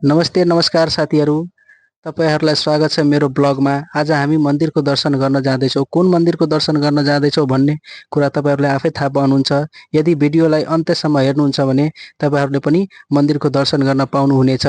नमस्ते नमस्कार साथीहरू। तपाईहरुलाई स्वागत छ मेरो ब्लगमा। आज हामी मन्दिरको दर्शन गर्न जाँदैछौँ। कुन मन्दिरको दर्शन गर्न जाँदैछौँ भन्ने कुरा तपाईहरुले आफै थाहा पाउनुहुन्छ। यदि भिडियोलाई अन्त्यसम्म हेर्नुहुन्छ भने तपाईहरुले पनि मन्दिरको दर्शन गर्न पाउनुहुनेछ।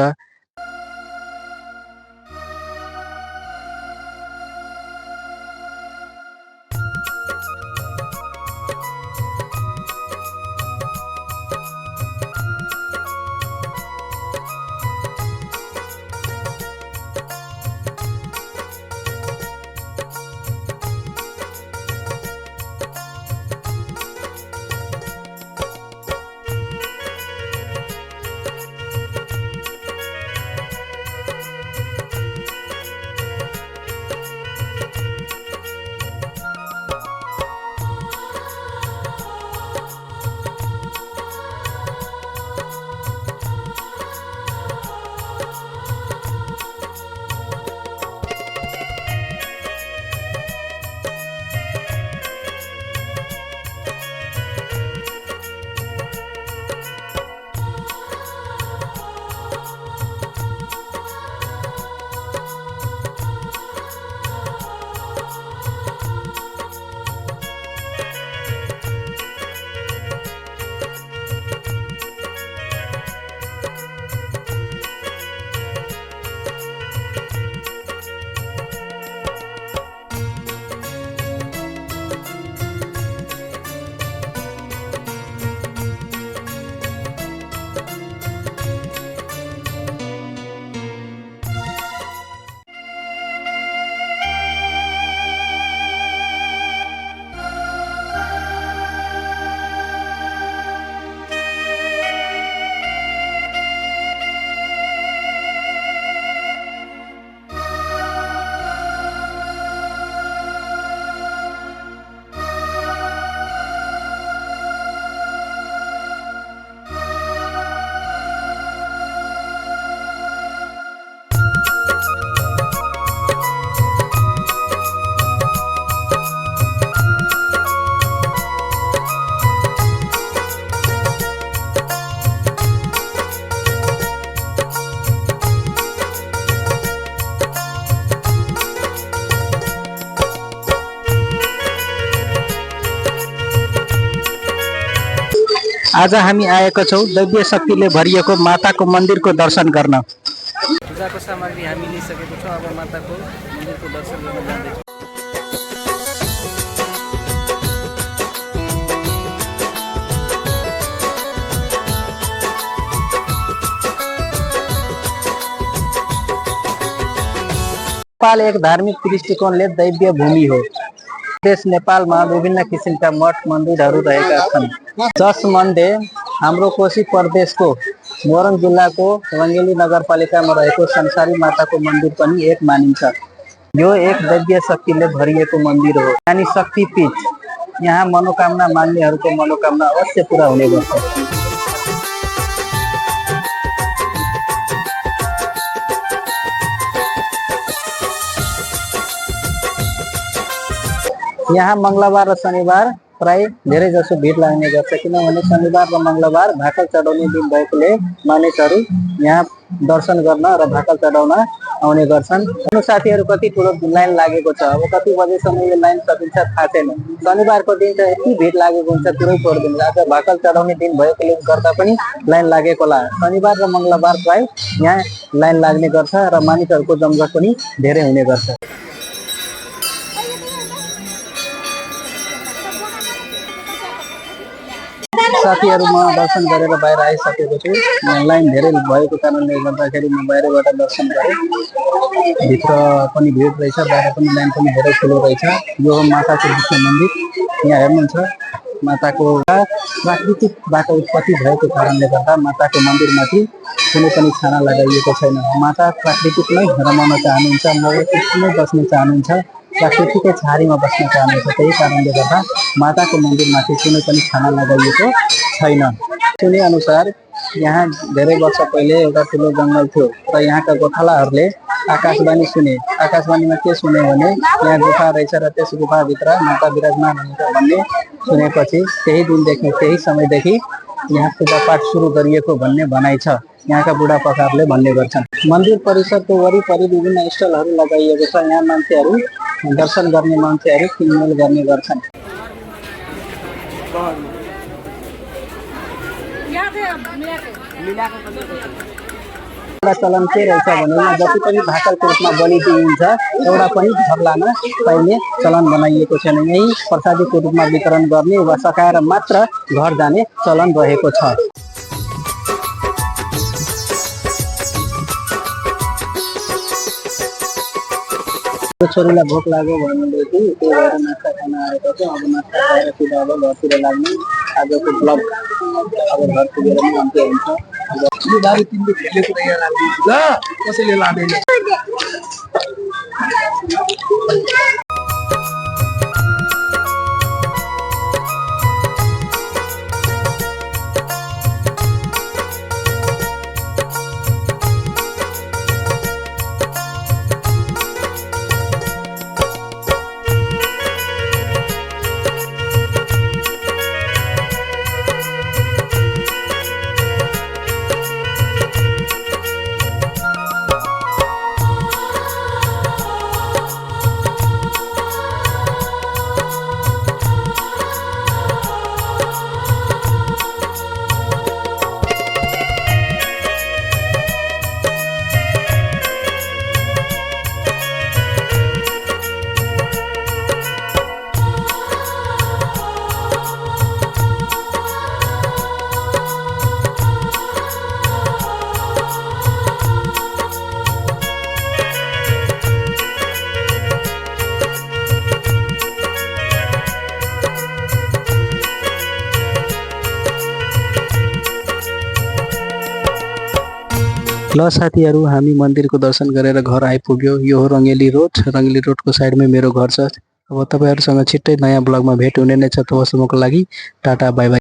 आज हामी आएका छौँ दैवीय शक्तिले भरिएको माताको मन्दिरको दर्शन गर्न। पूजाको सामग्री हामी लिइसकेको छौँ। अब माताको मन्दिरको दर्शन गर्न जाँदैछौँ। नेपाल एक धार्मिक दृष्टिकोणले दैवीय भूमि हो। देश नेपालमा विभिन्न किसिमका मठ मन्दिरहरू रहेका छन्, जसमध्ये हाम्रो कोशी प्रदेशको मोरङ जिल्लाको रङ्गेली नगरपालिकामा रहेको संसारी माताको मन्दिर पनि एक मानिन्छ। यो एक दैवीय शक्तिले भरिएको मन्दिर हो, यानी शक्तिपीठ। यहाँ मनोकामना माग्नेहरूको मनोकामना अवश्य पूरा हुने गर्छ। यहाँ मंगलबार र शनिबार प्राय धेरै जसो भिड लाग्ने गर्छ, किनभने शनिबार र मंगलबार भाकल चढाउने दिन भएकोले मानिसहरू यहाँ दर्शन गर्न र भाकल चढाउन आउने गर्छन्। साथीहरू कति ठुलो लाइन लागेको छ। अब कति बजेसम्म यो लाइन सकिन्छ थाहा छैन। शनिबारको दिन चाहिँ यति भिड लागेको हुन्छ, कुरै छोडिदिनु। आज भाकल चढाउने दिन भएकोले गर्दा पनि लाइन लागेको होला। शनिबार र मंगलबार प्राय यहाँ लाइन लाग्ने गर्छ र मानिसहरूको जमघट पनि धेरै हुने गर्छ। साथीहरू म दर्शन गरेर बाहिर आइसकेको छु। लाइन धेरै भएको कारणले गर्दाखेरि म बाहिरबाट दर्शन गरेँ। भित्र पनि भिड रहेछ, बाहिर पनि लाइन पनि धेरै ठुलो रहेछ। यो हो माताको विष्णु मन्दिर। यहाँ हेर्नुहुन्छ माताको प्राकृतिक बाटो उत्पत्ति भएको कारणले गर्दा माताको मन्दिरमाथि कुनै पनि छाना लगाइएको छैन। माता प्राकृतिकमै रमाउन चाहनुहुन्छ, मकै बस्न चाहनुहुन्छ, प्राकृतिकै छारीमा बस्न चाहनुहुन्छ। त्यही कारणले गर्दा माताको मन्दिरमाथि कुनै पनि छाना लगाइएको छैन। सुने अनुसार यहाँ धेरै वर्ष पहिले एउटा ठुलो जङ्गल थियो र यहाँका गोठालाहरूले आकाशवाणी सुने। आकाशवाणीमा के सुने भने यहाँ गुफा रहेछ र त्यस गुफाभित्र माता विराजमान हुनुहुन्छ भन्ने सुनेपछि त्यही दिनदेखि, त्यही समयदेखि यहाँ पूजापाठ सुरु गरिएको भन्ने भनाइ छ। यहाँका बुढापाकाहरूले भन्ने गर्छन्। मन्दिर परिसरको वरिपरि विभिन्न स्टलहरू लगाइएको छ। यहाँ मान्छेहरू दर्शन गर्ने मान्छेहरू किनमेल गर्ने गर्छन्। एउटा चलन के रहेछ भने जति पनि भाकलको रूपमा बलि दिइन्छ एउटा पनि घर लान पाइने चलन बनाइएको छैन। यही प्रसादीको रूपमा वितरण गर्ने वा सकाएर मात्र घर जाने चलन रहेको छ। छोरीलाई भोक लाग्यो भन्नुदेखि त्यही भएर नास्ता खान आएको थियो। अब नास्ता खाएर सिधा अब घरतिर लाग्ने। आजको ब्लग अब घर पुगेर नै अन्त्य हुन्छ। कसैले लाँदैन। ल साथीहरू, हामी मन्दिरको दर्शन गरेर घर आइपुग्यो। यो हो रङ्गेली रोड। रङ्गेली रोडको साइडमै मेरो घर छ। अब तपाईँहरूसँग छिट्टै नयाँ ब्लगमा भेट हुने नै छ। तबसम्मको लागि टाटा बाई बाई।